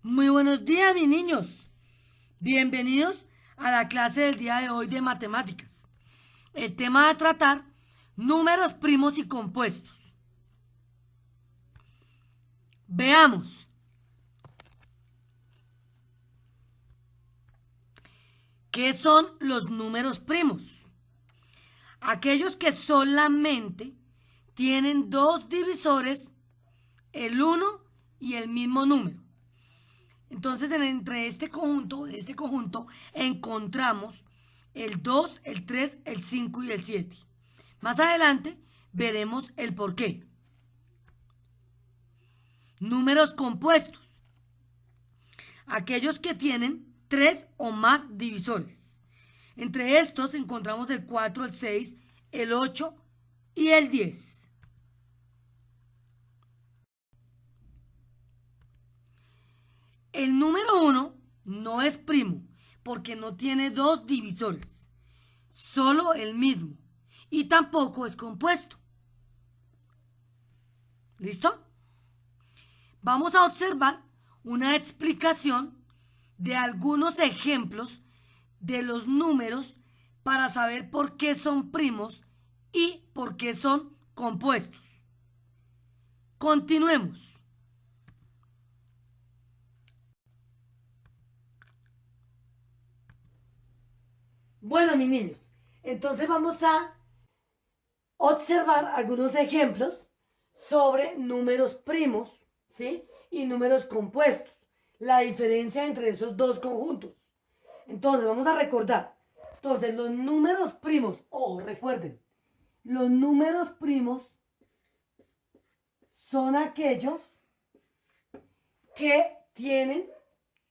Muy buenos días, mis niños. Bienvenidos a la clase del día de hoy de matemáticas. El tema a tratar, números primos y compuestos. Veamos, ¿qué son los números primos? Aquellos que solamente tienen dos divisores, el uno y el mismo número. Entonces, entre este conjunto, encontramos el 2, el 3, el 5 y el 7. Más adelante veremos el por qué. Números compuestos. Aquellos que tienen tres o más divisores. Entre estos encontramos el 4, el 6, el 8 y el 10. El número uno no es primo porque no tiene dos divisores, solo el mismo. Y tampoco es compuesto. ¿Listo? Vamos a observar una explicación de algunos ejemplos de los números para saber por qué son primos y por qué son compuestos. Continuemos. Bueno, mis niños, entonces vamos a observar algunos ejemplos sobre números primos, ¿sí? Y números compuestos. La diferencia entre esos dos conjuntos. Entonces, vamos a recordar. Entonces, los números primos, recuerden, los números primos son aquellos que tienen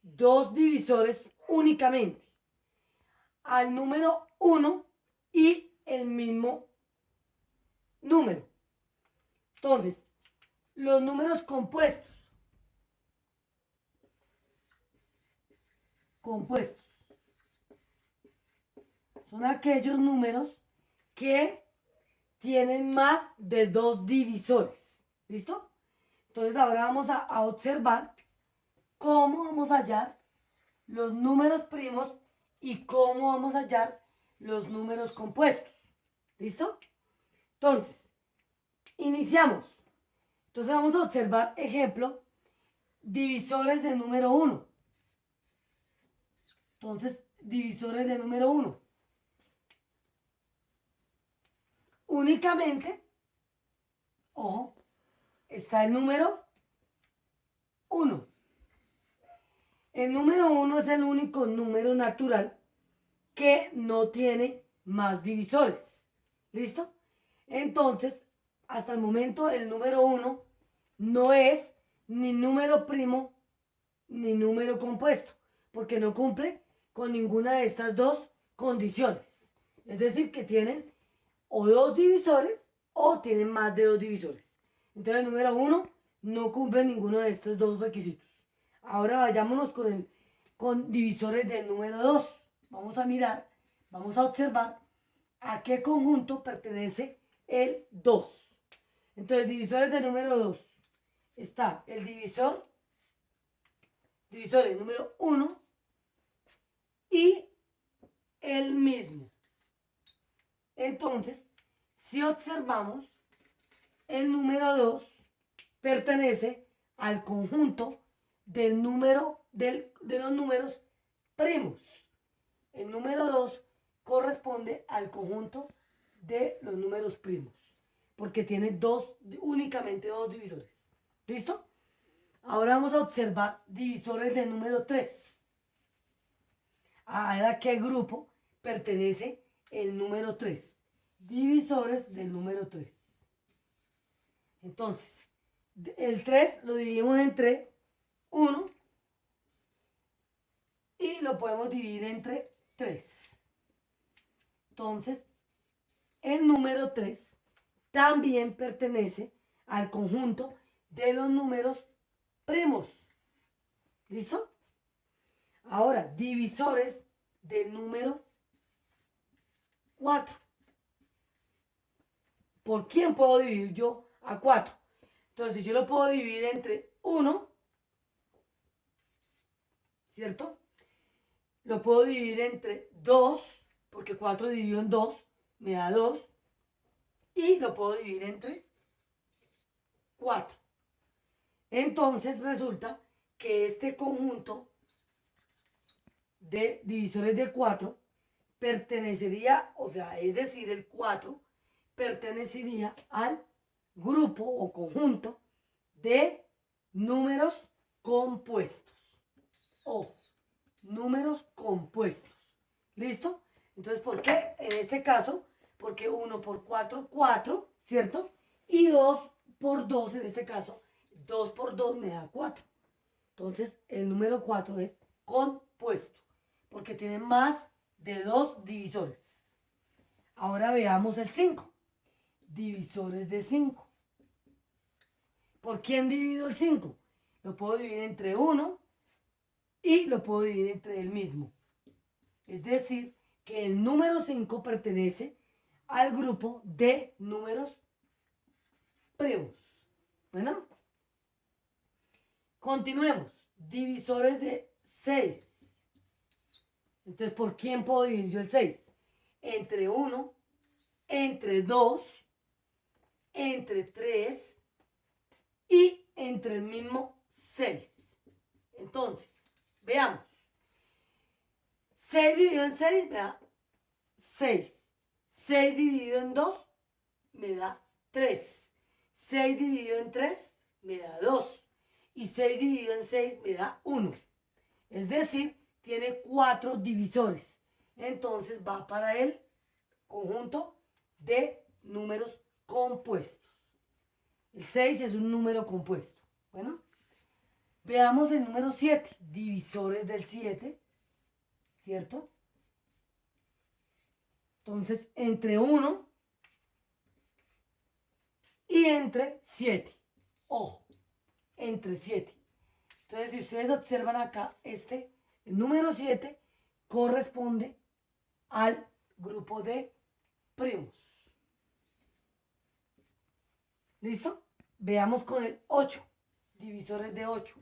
dos divisores únicamente. Al número 1 y el mismo número. Entonces, los números compuestos. Son aquellos números que tienen más de dos divisores. ¿Listo? Entonces ahora vamos a observar cómo vamos a hallar los números primos y cómo vamos a hallar los números compuestos. ¿Listo? Entonces, iniciamos. Entonces vamos a observar, ejemplo, divisores de número 1. Entonces, divisores de número 1. Únicamente, ojo, está el número 1. El número 1 es el único número natural que no tiene más divisores. ¿Listo? Entonces, hasta el momento el número 1 no es ni número primo ni número compuesto, porque no cumple con ninguna de estas dos condiciones. Es decir, que tienen o dos divisores o tienen más de dos divisores. Entonces el número 1 no cumple ninguno de estos dos requisitos. Ahora vayámonos con divisores del número 2. Vamos a mirar, vamos a observar a qué conjunto pertenece el 2. Entonces, divisores del número 2. Está el divisor del número 1 y el mismo. Entonces, si observamos, el número 2 pertenece al conjunto de los números primos. El número 2 corresponde al conjunto de los números primos, porque tiene únicamente dos divisores. ¿Listo? Ahora vamos a observar divisores del número 3. ¿A qué grupo pertenece el número 3? Divisores del número 3. Entonces, el 3 lo dividimos entre 1 y lo podemos dividir entre 3. Entonces, el número 3 también pertenece al conjunto de los números primos. ¿Listo? Ahora, divisores del número 4. ¿Por quién puedo dividir yo a 4? Entonces, yo lo puedo dividir entre 1 ¿cierto? Lo puedo dividir entre 2, porque 4 dividido en 2 me da 2. Y lo puedo dividir entre 4. Entonces resulta que este conjunto de divisores de 4 pertenecería, o sea, es decir, el 4 pertenecería al grupo o conjunto de números compuestos. O números compuestos. ¿Listo? Entonces, ¿por qué? En este caso, porque 1 por 4, 4, ¿cierto? Y 2 por 2, en este caso, 2 por 2 me da 4. Entonces, el número 4 es compuesto, porque tiene más de 2 divisores. Ahora veamos el 5. Divisores de 5. ¿Por quién divido el 5? Lo puedo dividir entre 1 y lo puedo dividir entre el mismo. Es decir, que el número 5 pertenece al grupo de números primos. Bueno, continuemos. Divisores de 6. Entonces, ¿por quién puedo dividir yo el 6? Entre 1, entre 2, entre 3 y entre el mismo 6. Entonces, veamos. 6 dividido en 6 me da 6. 6 dividido en 2 me da 3. 6 dividido en 3 me da 2. Y 6 dividido en 6 me da 1. Es decir, tiene 4 divisores. Entonces va para el conjunto de números compuestos. El 6 es un número compuesto. Bueno, veamos el número 7. Divisores del 7. ¿Cierto? Entonces, entre 1 y entre 7. Ojo, entre 7. Entonces, si ustedes observan acá, el número 7 corresponde al grupo de primos. ¿Listo? Veamos con el 8. Divisores de 8.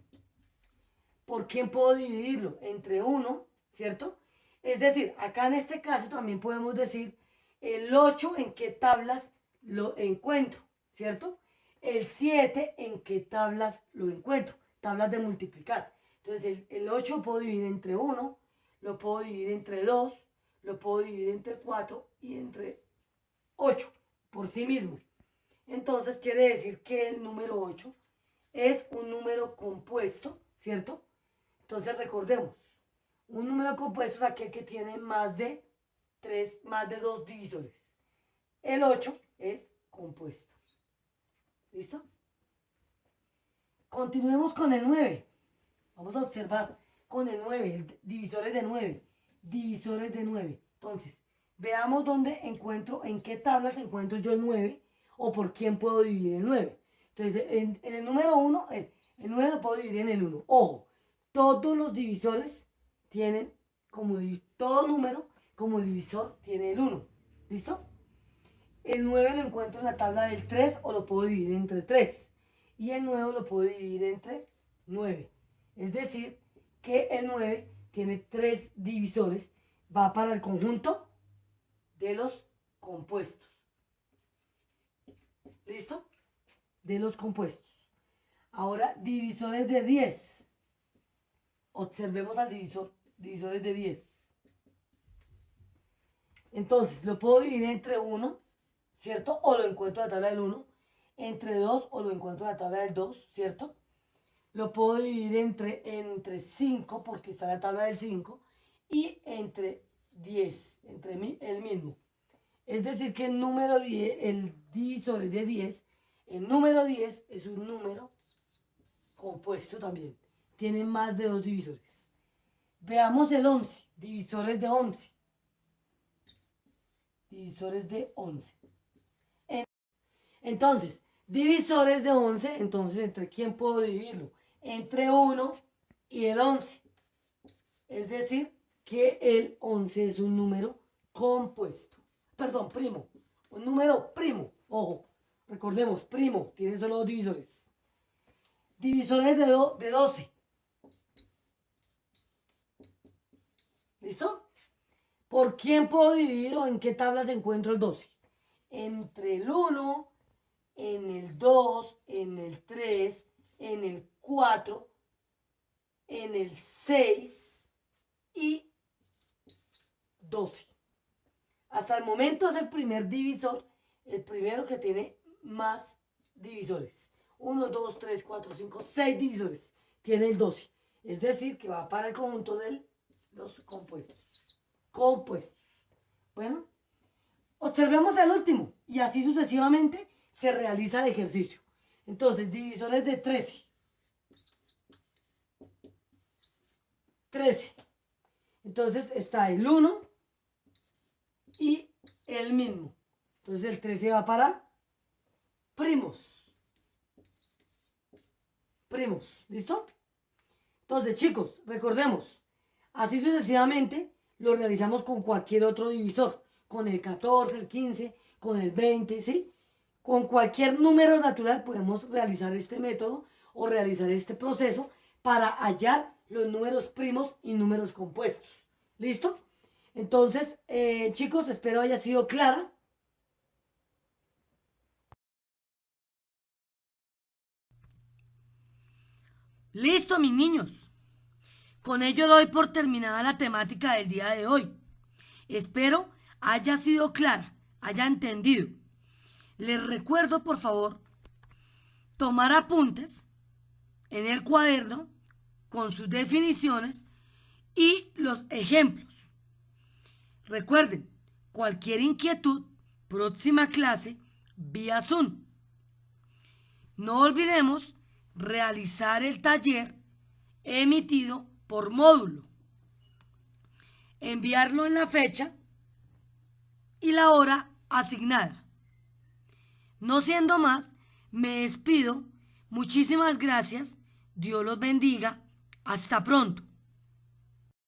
¿Por quién puedo dividirlo? Entre 1, ¿cierto? Es decir, acá en este caso también podemos decir el 8 en qué tablas lo encuentro, ¿cierto? El 7 en qué tablas lo encuentro, tablas de multiplicar. Entonces el 8 lo puedo dividir entre 1, lo puedo dividir entre 2, lo puedo dividir entre 4 y entre 8 por sí mismo. Entonces quiere decir que el número 8 es un número compuesto, ¿cierto? Entonces recordemos, un número compuesto es aquel que tiene más de 2 divisores. El 8 es compuesto. ¿Listo? Continuemos con el 9. Vamos a observar con el 9, divisores de 9. Divisores de 9. Entonces, veamos dónde encuentro, en qué tablas encuentro yo el 9 o por quién puedo dividir el 9. Entonces, en el número 1, el 9 lo puedo dividir en el 1. Ojo, todos los divisores tienen todo número como divisor tiene el 1. ¿Listo? El 9 lo encuentro en la tabla del 3 o lo puedo dividir entre 3. Y el 9 lo puedo dividir entre 9. Es decir, que el 9 tiene 3 divisores. Va para el conjunto de los compuestos. ¿Listo? De los compuestos. Ahora, divisores de 10. Observemos al divisores de 10. Entonces, lo puedo dividir entre 1, ¿cierto? O lo encuentro en la tabla del 1. Entre 2 o lo encuentro en la tabla del 2, ¿cierto? Lo puedo dividir entre 5 porque está en la tabla del 5. Y entre 10, entre el mismo. Es decir que el número 10, el divisor es de 10. El número 10 es un número compuesto también. Tiene más de 2 divisores. Veamos el 11. Divisores de 11. Divisores de 11. Entonces, divisores de 11, entonces, ¿entre quién puedo dividirlo? Entre 1 y el 11. Es decir, que el 11 es un número compuesto. Perdón, primo. Un número primo. Ojo, recordemos, primo, tiene solo 2 divisores. Divisores de 12. ¿Listo? ¿Por quién puedo dividir o en qué tablas encuentro el 12? Entre el 1, en el 2, en el 3, en el 4, en el 6 y 12. Hasta el momento es el primer divisor, el primero que tiene más divisores. 1, 2, 3, 4, 5, 6 divisores. Tiene el 12. Es decir, que va para el conjunto de los compuestos. Bueno, observemos el último. Y así sucesivamente se realiza el ejercicio. Entonces, divisores de 13. 13. Entonces está el 1 y el mismo. Entonces el 13 va para primos. ¿Listo? Entonces, chicos, recordemos, así sucesivamente lo realizamos con cualquier otro divisor, con el 14, el 15, con el 20, ¿sí? Con cualquier número natural podemos realizar este método o realizar este proceso para hallar los números primos y números compuestos. ¿Listo? Entonces, chicos, espero haya sido clara. Listo, mis niños. Con ello doy por terminada la temática del día de hoy. Espero haya sido clara, haya entendido. Les recuerdo, por favor, tomar apuntes en el cuaderno con sus definiciones y los ejemplos. Recuerden, cualquier inquietud, próxima clase vía Zoom. No olvidemos realizar el taller emitido por módulo, enviarlo en la fecha y la hora asignada. No siendo más, me despido. Muchísimas gracias. Dios los bendiga. Hasta pronto.